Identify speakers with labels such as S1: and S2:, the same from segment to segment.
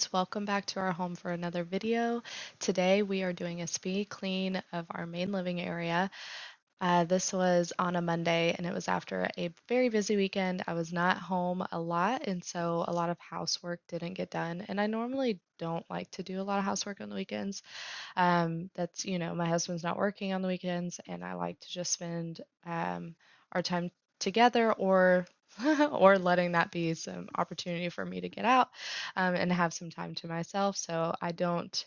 S1: friends, welcome back to our home for another video. Today we are doing a speed clean of our main living area. This was on a Monday and it was after a very busy weekend. I was not home a lot and so a lot of housework didn't get done. And I normally don't like to do a lot of housework on the weekends. My husband's not working on the weekends, and I like to just spend our time together or or letting that be some opportunity for me to get out and have some time to myself. So I don't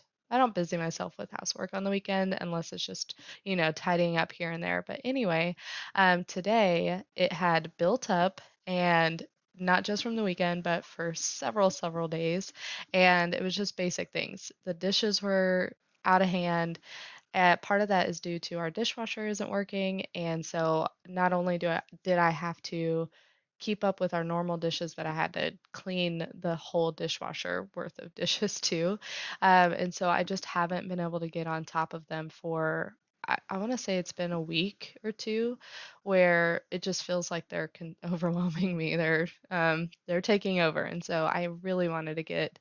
S1: busy myself with housework on the weekend unless it's just, tidying up here and there. But anyway, today it had built up and not just from the weekend, but for several days. And it was just basic things. The dishes were out of hand. Part of that is due to our dishwasher isn't working, and so not only did I have to keep up with our normal dishes, but I had to clean the whole dishwasher worth of dishes too. And so I just haven't been able to get on top of them for I want to say it's been a week or two where it just feels like they're overwhelming me. They're taking over, and so I really wanted to get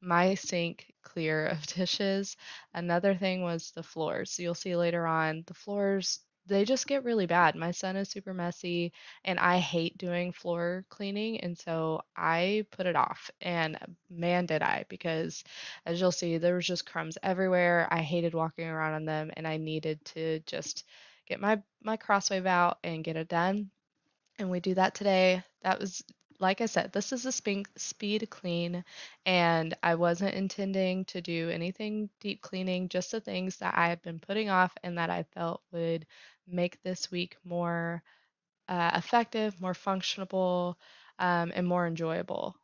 S1: my sink clear of dishes. Another thing was the floors. You'll see later on, the floors, they just get really bad. My son is super messy and I hate doing floor cleaning, and so I put it off. And man, did I, because as you'll see, there was just crumbs everywhere. I hated walking around on them and I needed to just get my crosswave out and get it done, and we do that today. That was, like I said, this is a speed clean, and I wasn't intending to do anything deep cleaning, just the things that I had been putting off and that I felt would make this week more effective, more functionable, and more enjoyable,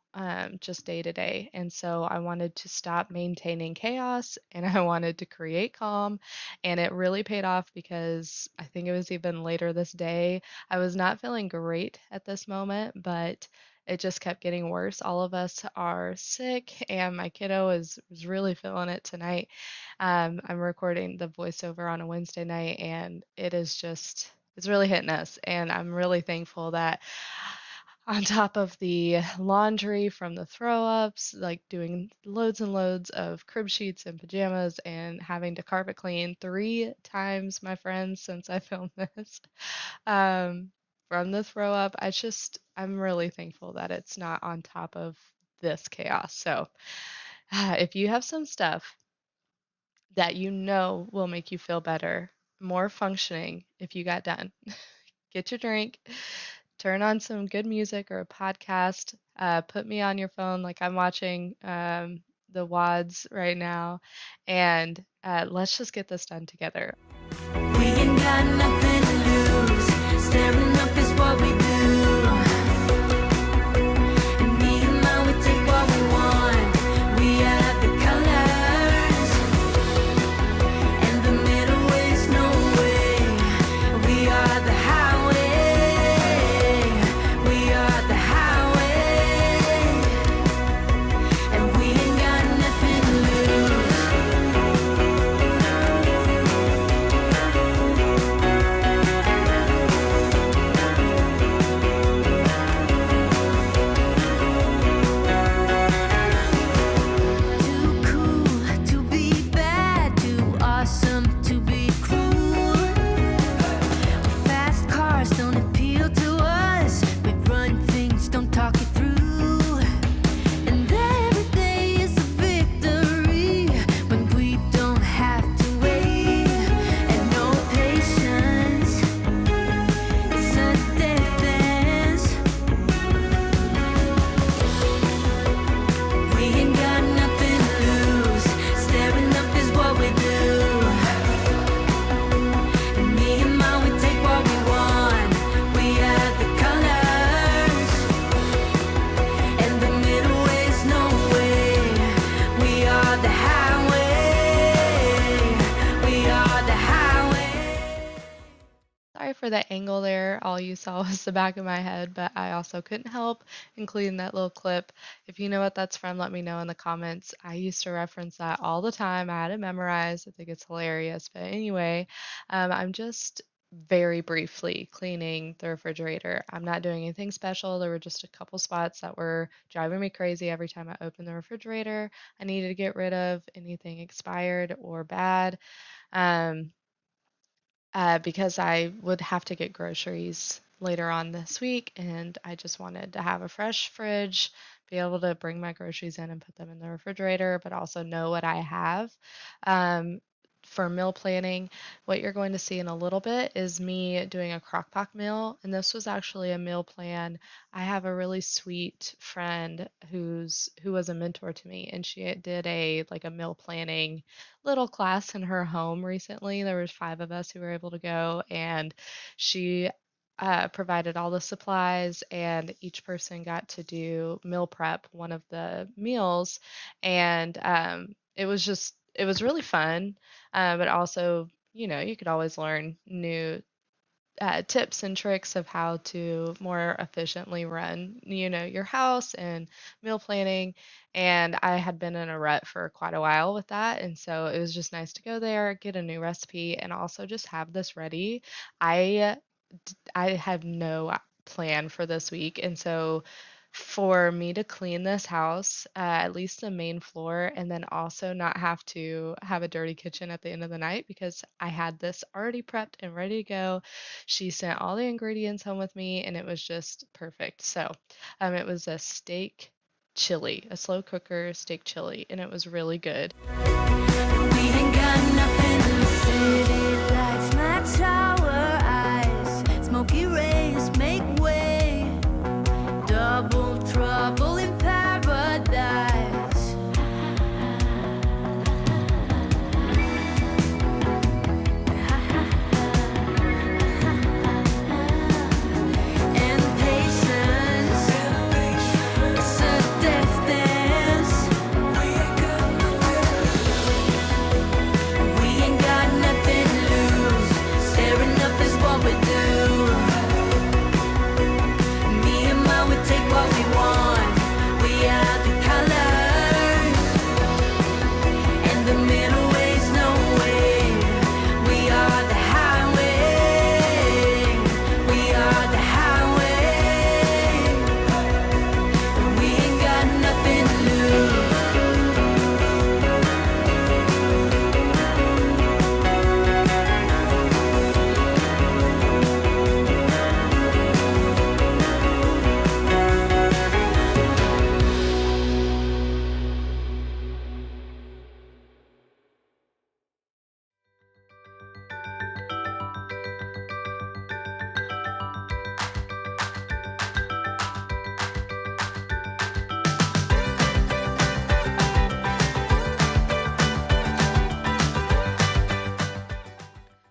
S1: just day to day. And so I wanted to stop maintaining chaos and I wanted to create calm. And it really paid off because I think it was even later this day. I was not feeling great at this moment, but it just kept getting worse. All of us are sick, and my kiddo is really feeling it tonight. I'm recording the voiceover on a Wednesday night, and it's really hitting us. And I'm really thankful that on top of the laundry from the throw ups, like doing loads and loads of crib sheets and pajamas and having to carpet clean 3 times, my friends, since I filmed this, um, from the throw up, I'm really thankful that it's not on top of this chaos. So, if you have some stuff that you know will make you feel better, more functioning if you got done, get your drink, turn on some good music or a podcast, put me on your phone like I'm watching the WODs right now, and let's just get this done together.
S2: We ain't got nothing to lose. Staring up is what we do. And me and mine, we take what we want. We are the colors. And the middle is no way. We are the highway. We are the highway. And we ain't got nothing to lose. Too cool to be bad, too awesome to be cruel. Fast cars don't appeal to us. We run things, don't talk it through. And every day is a victory when we don't have to wait. And no patience, it's a death dance. We ain't got nothing to lose. Staring up is what we do. And me and mine, we take what we want. We are the colors. And the middle is no way. We are the highway. We are the highway.
S1: Sorry for the angle there. All you saw was the back of my head, but I also couldn't help including that little clip. If you know what that's from, let me know in the comments. I used to reference that all the time. I had it memorized. I think it's hilarious. But anyway, I'm just very briefly cleaning the refrigerator. I'm not doing anything special. There were just a couple spots that were driving me crazy every time I opened the refrigerator. I needed to get rid of anything expired or bad. Um, because I would have to get groceries later on this week, and I just wanted to have a fresh fridge, be able to bring my groceries in and put them in the refrigerator, but also know what I have. Um, for meal planning, what you're going to see in a little bit is me doing a crock pot meal, and this was actually a meal plan. I have a really sweet friend who was a mentor to me, and she did a like a meal planning little class in her home recently. There was 5 of us who were able to go, and she provided all the supplies, and each person got to do meal prep one of the meals, and it was really fun, but also, you know, you could always learn new tips and tricks of how to more efficiently run, you know, your house and meal planning. And I had been in a rut for quite a while with that. And so it was just nice to go there, get a new recipe, and also just have this ready. I I have no plan for this week, and so for me to clean this house, at least the main floor, and then also not have to have a dirty kitchen at the end of the night because I had this already prepped and ready to go. She sent all the ingredients home with me, and it was just perfect. So, it was a steak chili, a slow cooker steak chili, and it was really good.
S2: We ain't got nothing. The city lights match our eyes. Smoky rays make way. Double trouble in paradise. And patience, it's a death dance. We ain't got nothing to lose. Staring up is what we do. Me and mine, we take what we want. We are the colors, and the middle way's no way. We are the highway. We are the highway. We ain't got nothing to lose.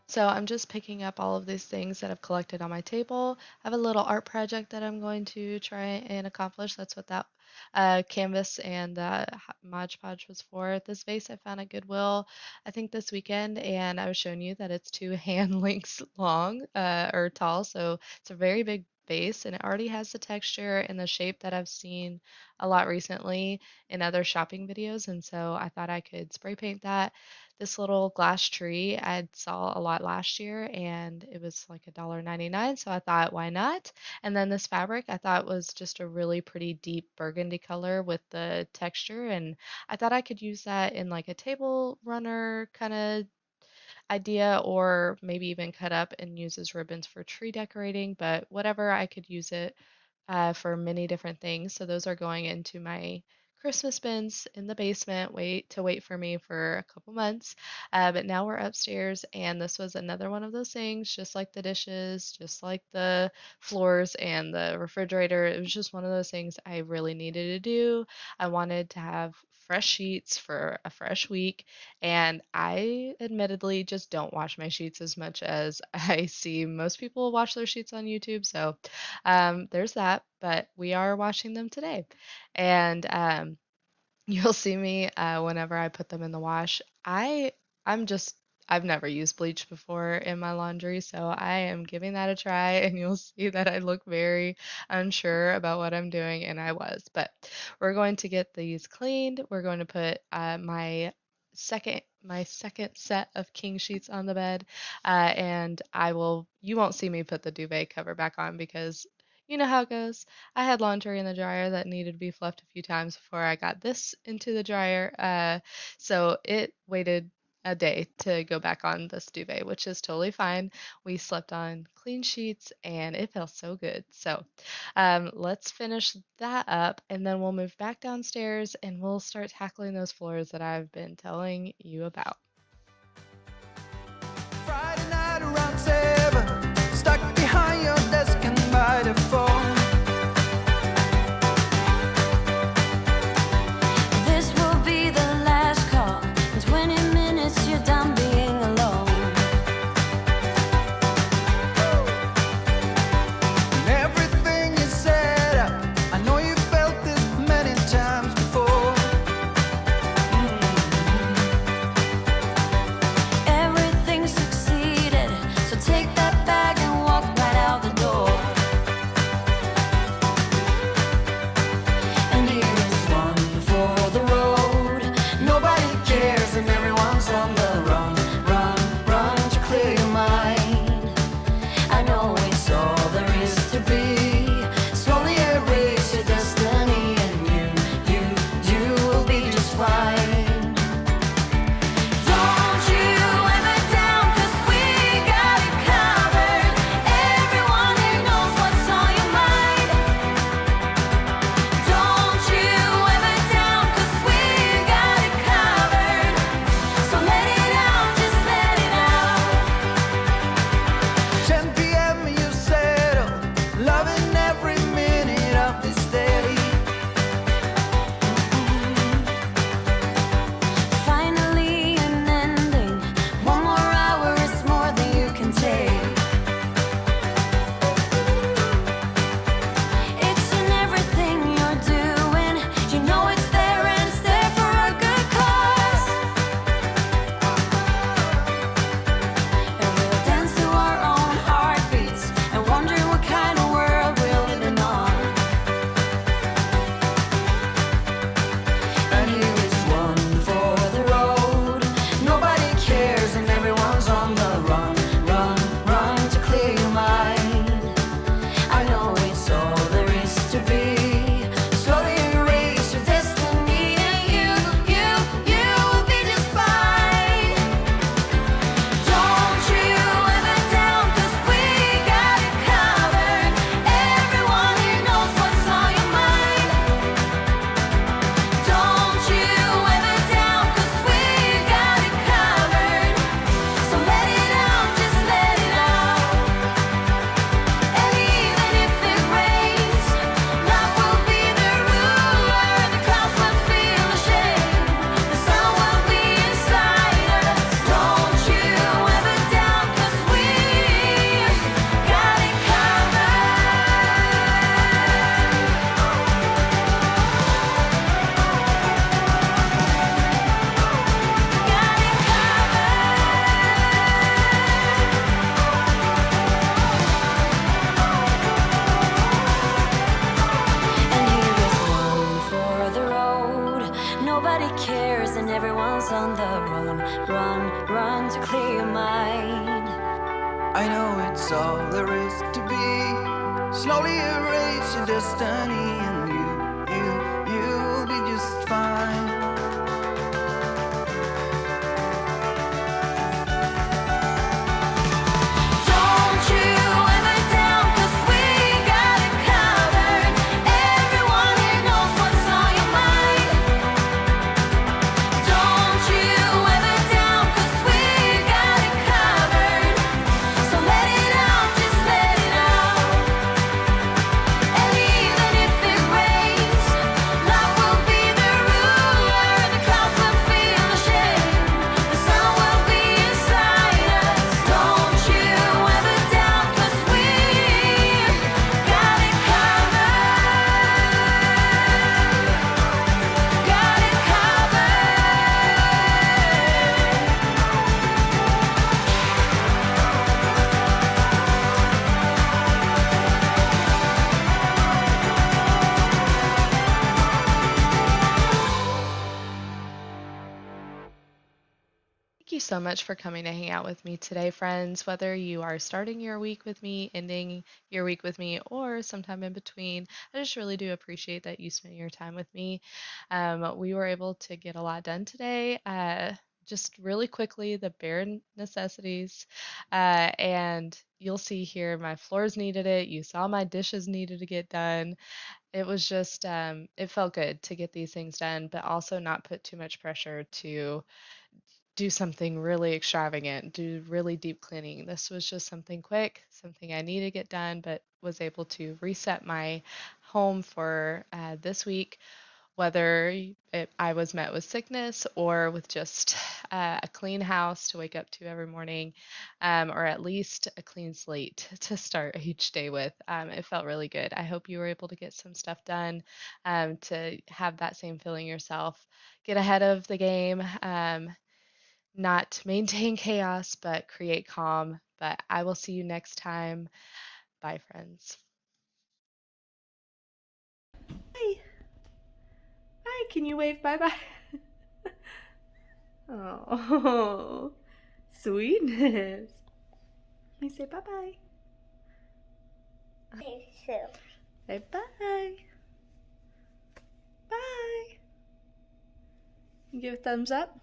S1: So I'm just picking up all of these things that I've collected on my table. I have a little art project that I'm going to try and accomplish. That's what that canvas and Mod Podge was for. This vase I found at Goodwill, I think this weekend, and I was showing you that it's 2 hand lengths long or tall, so it's a very big vase, and it already has the texture and the shape that I've seen a lot recently in other shopping videos, and so I thought I could spray paint that. This little glass tree I saw a lot last year, and it was like $1.99, so I thought, why not? And then this fabric I thought was just a really pretty deep burgundy color with the texture, and I thought I could use that in like a table runner kind of idea, or maybe even cut up and use as ribbons for tree decorating, but whatever, I could use it for many different things. So those are going into my Christmas bins in the basement. Wait for me for a couple months. But now we're upstairs, and this was another one of those things, just like the dishes, just like the floors and the refrigerator. It was just one of those things I really needed to do. I wanted to have fresh sheets for a fresh week, and I admittedly just don't wash my sheets as much as I see most people wash their sheets on YouTube. So there's that, but we are washing them today. And you'll see me whenever I put them in the wash. I'm just I've never used bleach before in my laundry, so I am giving that a try, and you'll see that I look very unsure about what I'm doing, and I was. But we're going to get these cleaned. We're going to put my second my second set of king sheets on the bed, and you won't see me put the duvet cover back on because you know how it goes. I had laundry in the dryer that needed to be fluffed a few times before I got this into the dryer, so it waited a day to go back on this duvet, which is totally fine. We slept on clean sheets and it felt so good. So let's finish that up and then we'll move back downstairs and we'll start tackling those floors that I've been telling you about.
S2: Friday night around 7, stuck behind your desk and by the phone. This will be the last call. In 20 minutes you're done being alone. And everything is set up. I know you felt this many times before. Everything succeeded, so take that bag and walk right out the door. And here is one for the road. Nobody cares and everyone's on the run. Run, run to clear your mind. I know it's all there is to be. Slowly erase your destiny and you will be just fine. Don't you ever down, 'cause we got it covered. Everyone here knows what's on your mind. Don't you ever down, 'cause we got it covered. So let it out, just let it out. 10 p.m. you settle, loving every minute of this day. Finally an ending. One more hour is more than you can take. It's in everything you're doing. You know it's there and it's there for a good cause. And we'll dance to our own heartbeats and wondering what kind of world we're living on. And here is one for the road. Nobody cares and everyone's on the run. Run, run to clear your mind. I know it's all there is to be. Slowly erase your destiny and you will be just fine. Don't you ever down, 'cause we got it covered. Everyone here knows what's on your mind. Don't you ever down, 'cause we got it covered. So let it out, just let it out. And even if it rains, love will be the ruler. The clouds will feel ashamed. The sun will be inside us. Don't you ever down, 'cause we got it And here is one for the road. Nobody cares and everyone's on the run. Run, run to clear your mind. I know it's all there is to be. Slowly erase your destiny and you'll be just fine. Don't you ever down, 'cause we got it covered. Everyone here knows what's on your mind. Don't you ever down, 'cause we got it covered. So let it out, just let it out. And even if it
S1: Thank you so much for coming to hang out with me today, friends. Whether you are starting your week with me, ending your week with me, or sometime in between, I just really do appreciate that you spent your time with me. We were able to get a lot done today. Just really quickly, the bare necessities. And you'll see here my floors needed it. You saw my dishes needed to get done. It was just, it felt good to get these things done, but also not put too much pressure to do something really extravagant, do really deep cleaning. This was just something quick, something I needed to get done, but was able to reset my home for this week, whether I was met with sickness or with just a clean house to wake up to every morning, or at least a clean slate to start each day with. It felt really good. I hope you were able to get some stuff done, to have that same feeling yourself. Get ahead of the game. Not maintain chaos, but create calm. But I will see you next time. Bye, friends.
S3: Bye. Bye. Can you wave bye bye? Oh, sweetness. Can you say bye bye? Say bye. Bye. You give a thumbs up?